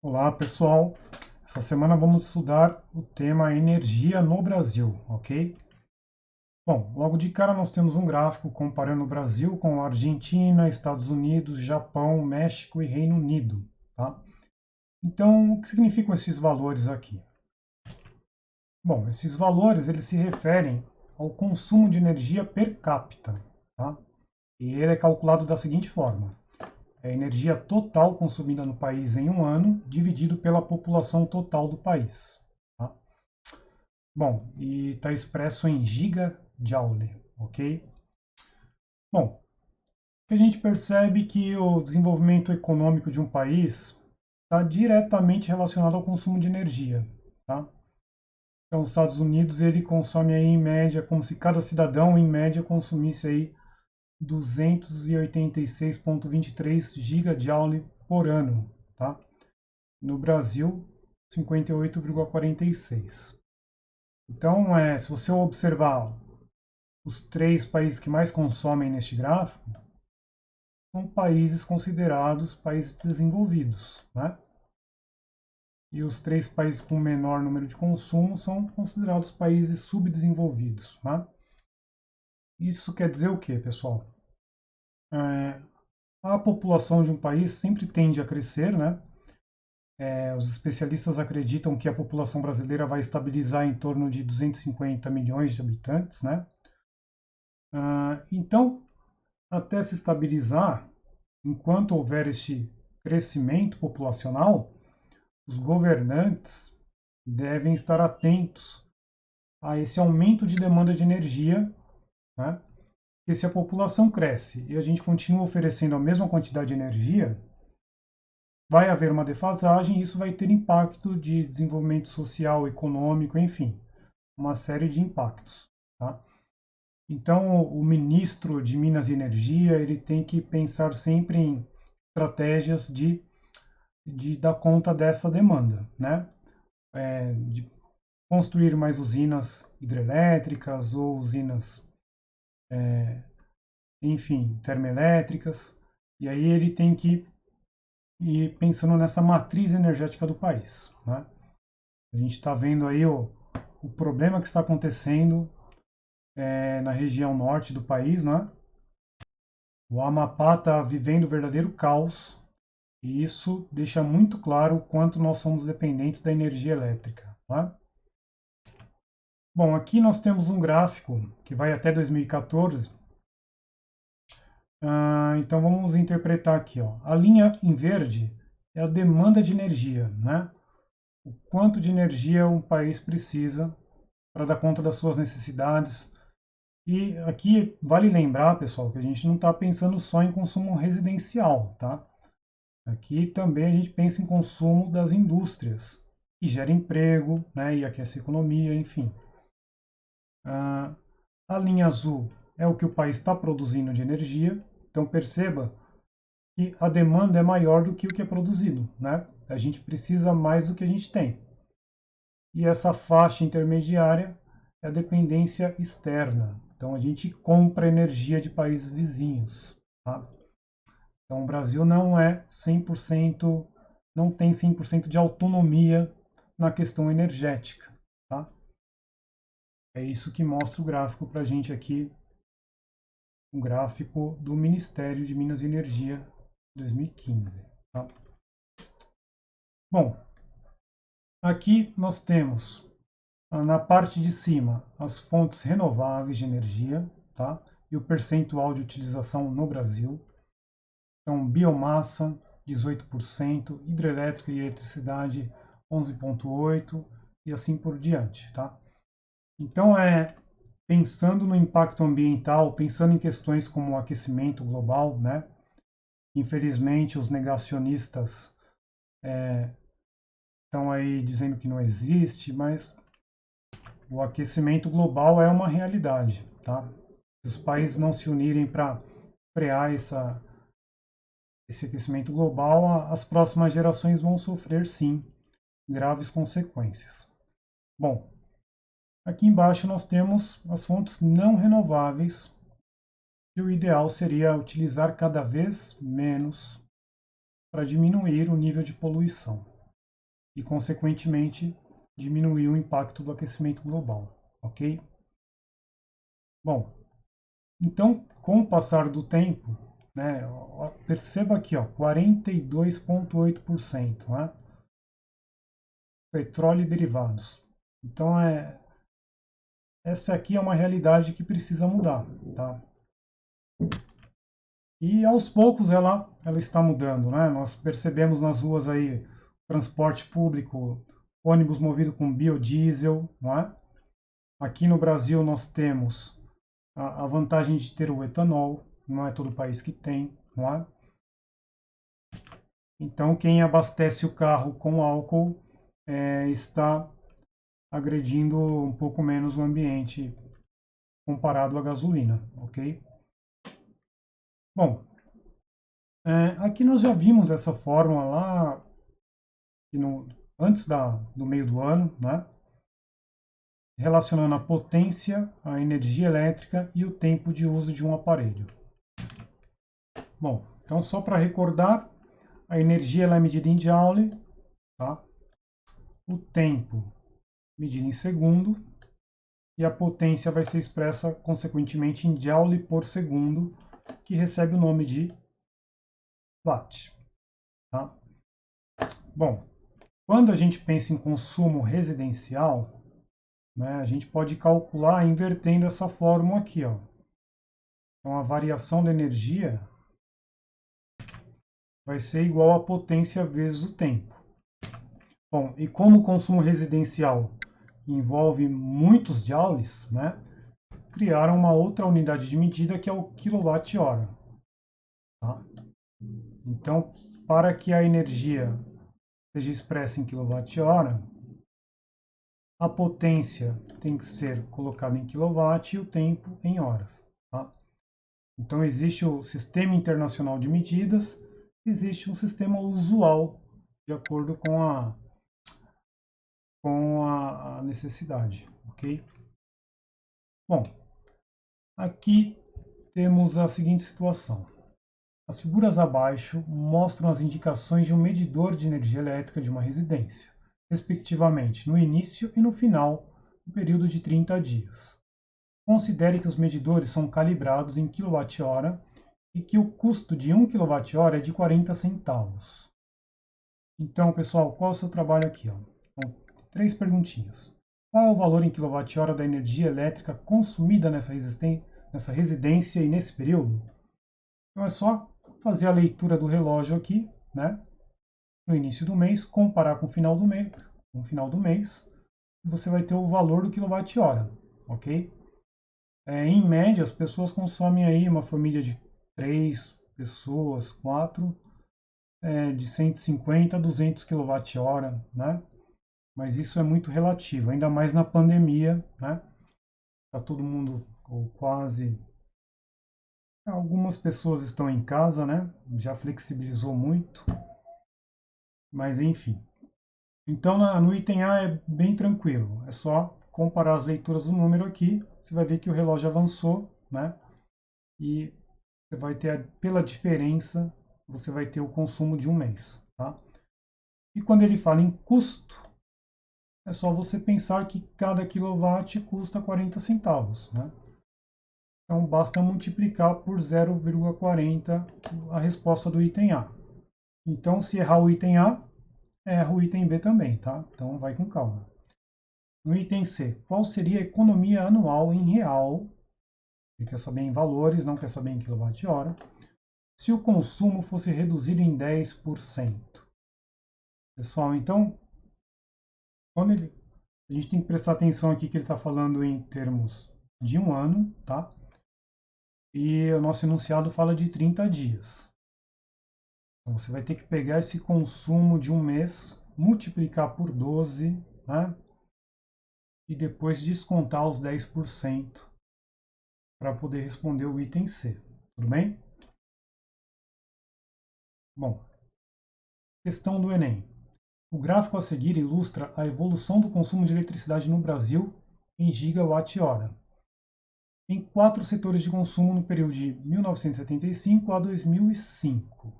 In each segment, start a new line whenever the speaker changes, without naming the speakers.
Olá, pessoal. Essa semana vamos estudar o tema energia no Brasil, ok? Bom, logo de cara nós temos um gráfico comparando o Brasil com a Argentina, Estados Unidos, Japão, México e Reino Unido, tá? Então, o que significam esses valores aqui? Bom, esses valores eles se referem ao consumo de energia per capita, tá? E ele é calculado da seguinte forma: é a energia total consumida no país em um ano, dividido pela população total do país. Tá? Bom, e está expresso em gigajoule, ok? Bom, a gente percebe que o desenvolvimento econômico de um país está diretamente relacionado ao consumo de energia. Tá? Então, os Estados Unidos ele consome aí em média, como se cada cidadão em média consumisse aí 286,23 gigajoule por ano, tá? No Brasil, 58,46. Então, se você observar os três países que mais consomem neste gráfico, são países considerados países desenvolvidos, né? E os três países com menor número de consumo são considerados países subdesenvolvidos, né? Isso quer dizer o quê, pessoal? É, a população de um país sempre tende a crescer, né? Os especialistas acreditam que a população brasileira vai estabilizar em torno de 250 milhões de habitantes, né? Então, até se estabilizar, enquanto houver este crescimento populacional, os governantes devem estar atentos a esse aumento de demanda de energia, né? Porque se a população cresce e a gente continua oferecendo a mesma quantidade de energia, vai haver uma defasagem e isso vai ter impacto de desenvolvimento social, econômico, enfim, uma série de impactos. Tá? Então, o ministro de Minas e Energia ele tem que pensar sempre em estratégias de dar conta dessa demanda, né? De construir mais usinas hidrelétricas ou usinas, enfim, termoelétricas. E aí ele tem que ir pensando nessa matriz energética do país, né? A gente está vendo aí o problema que está acontecendo na região norte do país, né? O Amapá está vivendo um verdadeiro caos e isso deixa muito claro o quanto nós somos dependentes da energia elétrica. Tá? Bom, aqui nós temos um gráfico que vai até 2014. Então vamos interpretar aqui. Ó. A linha em verde é a demanda de energia, né? O quanto de energia um país precisa para dar conta das suas necessidades. E aqui vale lembrar, pessoal, que a gente não está pensando só em consumo residencial, tá? Aqui também a gente pensa em consumo das indústrias, que gera emprego, né, e aquece a economia, enfim. A linha azul é o que o país está produzindo de energia, então perceba que a demanda é maior do que o que é produzido, né? A gente precisa mais do que a gente tem. E essa faixa intermediária é a dependência externa. Então a gente compra energia de países vizinhos, tá? Então, o Brasil não é 100%, não tem 100% de autonomia na questão energética. Tá? É isso que mostra o gráfico para a gente aqui, um gráfico do Ministério de Minas e Energia 2015. Tá? Bom, aqui nós temos na parte de cima as fontes renováveis de energia, tá? E o percentual de utilização no Brasil. Então, biomassa, 18%, hidrelétrica e eletricidade, 11,8% e assim por diante. Tá? Então, pensando no impacto ambiental, pensando em questões como o aquecimento global, né? Infelizmente, os negacionistas estão aí dizendo que não existe, mas o aquecimento global é uma realidade. Tá? Se os países não se unirem para frear esse aquecimento global, as próximas gerações vão sofrer, sim, graves consequências. Bom, aqui embaixo nós temos as fontes não renováveis, que o ideal seria utilizar cada vez menos para diminuir o nível de poluição. e, consequentemente, diminuir o impacto do aquecimento global, ok? Bom, então, com o passar do tempo, né, perceba aqui, 42,8%, né? Petróleo e derivados. Então, essa aqui é uma realidade que precisa mudar, tá? E aos poucos ela está mudando, né? Nós percebemos nas ruas aí transporte público, ônibus movido com biodiesel, não é? Aqui no Brasil nós temos a vantagem de ter o etanol, não é todo país que tem, não é? Então quem abastece o carro com álcool está agredindo um pouco menos o ambiente comparado à gasolina, ok? Bom, aqui nós já vimos essa fórmula lá antes do meio do ano, né? Relacionando a potência, a energia elétrica e o tempo de uso de um aparelho. Bom, então só para recordar, a energia ela é medida em Joule, tá? O tempo medido em segundo e a potência vai ser expressa consequentemente em Joule por segundo, que recebe o nome de Watt, tá? Bom, quando a gente pensa em consumo residencial, né, a gente pode calcular invertendo essa fórmula aqui, ó. Então a variação da energia vai ser igual à potência vezes o tempo. Bom, e como o consumo residencial envolve muitos joules, né, criaram uma outra unidade de medida que é o quilowatt-hora. Tá? Então, para que a energia seja expressa em quilowatt-hora, a potência tem que ser colocada em quilowatt e o tempo em horas. Tá? Então, existe o Sistema Internacional de Medidas, existe um sistema usual, de acordo com a necessidade, ok? Bom, aqui temos a seguinte situação. As figuras abaixo mostram as indicações de um medidor de energia elétrica de uma residência, respectivamente no início e no final do período de 30 dias. Considere que os medidores são calibrados em kWh e que o custo de 1 kWh é de 40 centavos. Então, pessoal, qual é o seu trabalho aqui? Então, 3 perguntinhas. Qual é o valor em kWh da energia elétrica consumida nessa residência e nesse período? Então é só fazer a leitura do relógio aqui, né? No início do mês, comparar com o final do mês, e você vai ter o valor do quilowatt-hora, ok? Em média, as pessoas consomem aí uma família de 3 pessoas, 4, de 150 a 200 kWh, né? Mas isso é muito relativo, ainda mais na pandemia, né? Tá todo mundo, ou quase, algumas pessoas estão em casa, né? Já flexibilizou muito, mas enfim. Então no item A é bem tranquilo, é só comparar as leituras do número aqui, você vai ver que o relógio avançou, né? E você vai ter, pela diferença, você vai ter o consumo de um mês, tá? E quando ele fala em custo, é só você pensar que cada quilowatt custa 40 centavos, né? Então basta multiplicar por 0,40 a resposta do item A. Então, se errar o item A, erra o item B também, tá? Então vai com calma. No item C, qual seria a economia anual em real? Ele quer saber em valores, não quer saber em quilowatt-hora. Se o consumo fosse reduzido em 10%. Pessoal, então, a gente tem que prestar atenção aqui que ele está falando em termos de um ano, tá? E o nosso enunciado fala de 30 dias. Então, você vai ter que pegar esse consumo de um mês, multiplicar por 12, né? E depois descontar os 10% para poder responder o item C. Tudo bem? Bom, questão do Enem. O gráfico a seguir ilustra a evolução do consumo de eletricidade no Brasil em gigawatt-hora, em 4 setores de consumo no período de 1975 a 2005.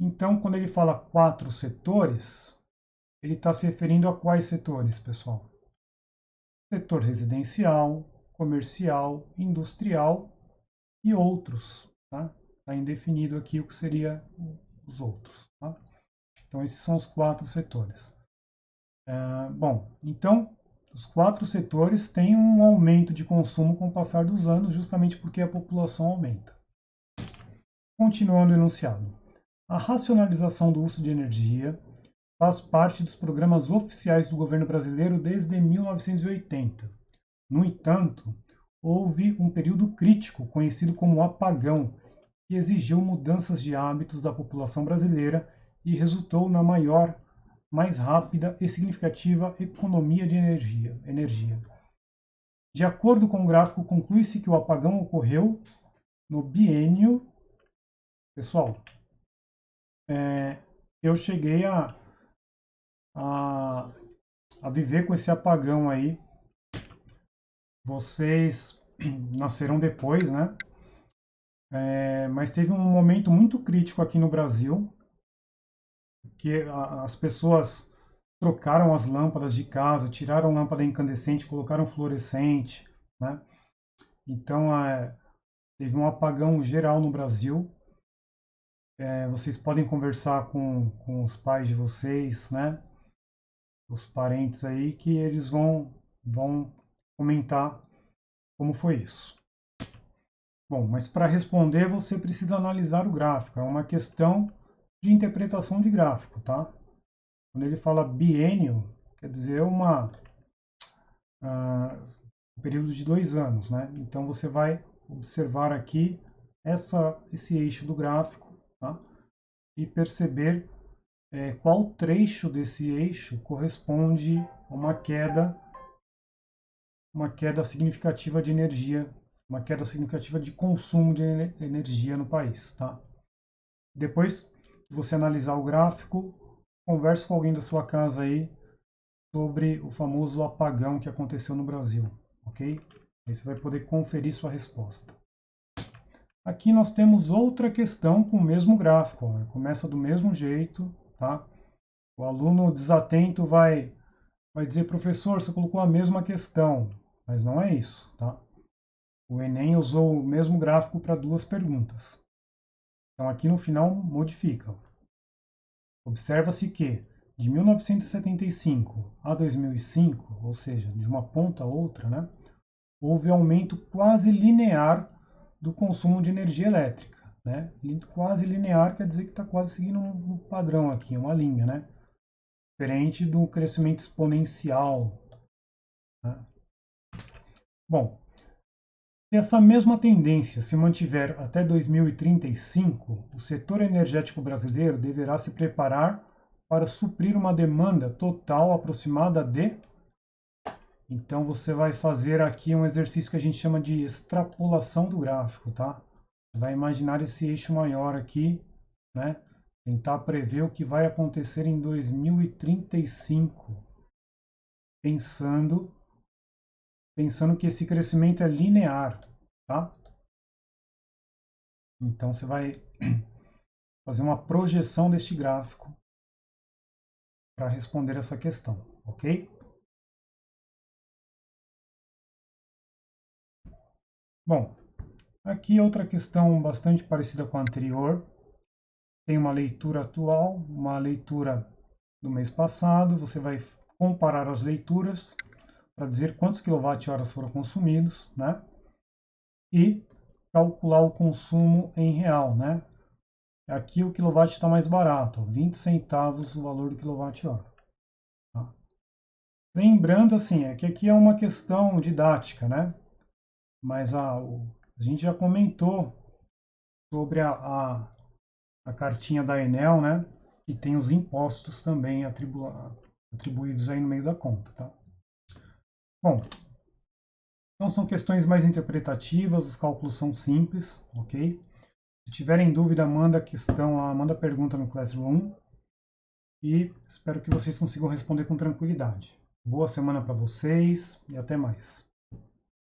Então, quando ele fala 4 setores, ele está se referindo a quais setores, pessoal? Setor residencial, comercial, industrial e outros. Tá? Está indefinido aqui o que seria os outros. Tá? Então, esses são os 4 setores. Bom, então, os 4 setores têm um aumento de consumo com o passar dos anos, justamente porque a população aumenta. Continuando o enunciado. A racionalização do uso de energia faz parte dos programas oficiais do governo brasileiro desde 1980. No entanto, houve um período crítico, conhecido como apagão, que exigiu mudanças de hábitos da população brasileira e resultou na maior, mais rápida e significativa economia de energia. De acordo com o gráfico, conclui-se que o apagão ocorreu no biênio. Pessoal, eu cheguei a viver com esse apagão aí. Vocês nasceram depois, né? Mas teve um momento muito crítico aqui no Brasil, que as pessoas trocaram as lâmpadas de casa, tiraram lâmpada incandescente, colocaram fluorescente, né? Então, teve um apagão geral no Brasil. Vocês podem conversar com os pais de vocês, né? Os parentes aí, que eles vão comentar como foi isso. Bom, mas para responder você precisa analisar o gráfico. É uma questão de interpretação de gráfico, tá? Quando ele fala biênio, quer dizer um período de 2 anos, né? Então você vai observar aqui esse eixo do gráfico, tá? E perceber qual trecho desse eixo corresponde a uma queda significativa de energia, uma queda significativa de consumo de energia no país, tá? Depois que você analisar o gráfico, converse com alguém da sua casa aí sobre o famoso apagão que aconteceu no Brasil, ok? Aí você vai poder conferir sua resposta. Aqui nós temos outra questão com o mesmo gráfico, ó. Começa do mesmo jeito, tá? O aluno desatento vai dizer, professor, você colocou a mesma questão, mas não é isso, tá? O Enem usou o mesmo gráfico para 2 perguntas. Então aqui no final modifica. Observa-se que de 1975 a 2005, ou seja, de uma ponta a outra, né, houve aumento quase linear do consumo de energia elétrica. Né? Quase linear quer dizer que está quase seguindo um padrão aqui, uma linha, né? Diferente do crescimento exponencial. Né? Bom, se essa mesma tendência se mantiver até 2035, o setor energético brasileiro deverá se preparar para suprir uma demanda total aproximada de... Então você vai fazer aqui um exercício que a gente chama de extrapolação do gráfico, tá? Você vai imaginar esse eixo maior aqui, né? Tentar prever o que vai acontecer em 2035, pensando que esse crescimento é linear, tá? Então você vai fazer uma projeção deste gráfico para responder essa questão, ok? Bom, aqui outra questão bastante parecida com a anterior. Tem uma leitura atual, uma leitura do mês passado. Você vai comparar as leituras para dizer quantos quilowatt-horas foram consumidos, né? E calcular o consumo em real, né? Aqui o quilowatt está mais barato, 20 centavos o valor do quilowatt-hora. Tá? Lembrando assim, que aqui é uma questão didática, né? Mas a gente já comentou sobre a cartinha da Enel, né? E tem os impostos também atribuídos aí no meio da conta, tá? Bom, então são questões mais interpretativas, os cálculos são simples, ok? Se tiverem dúvida, manda pergunta no Classroom e espero que vocês consigam responder com tranquilidade. Boa semana para vocês e até mais.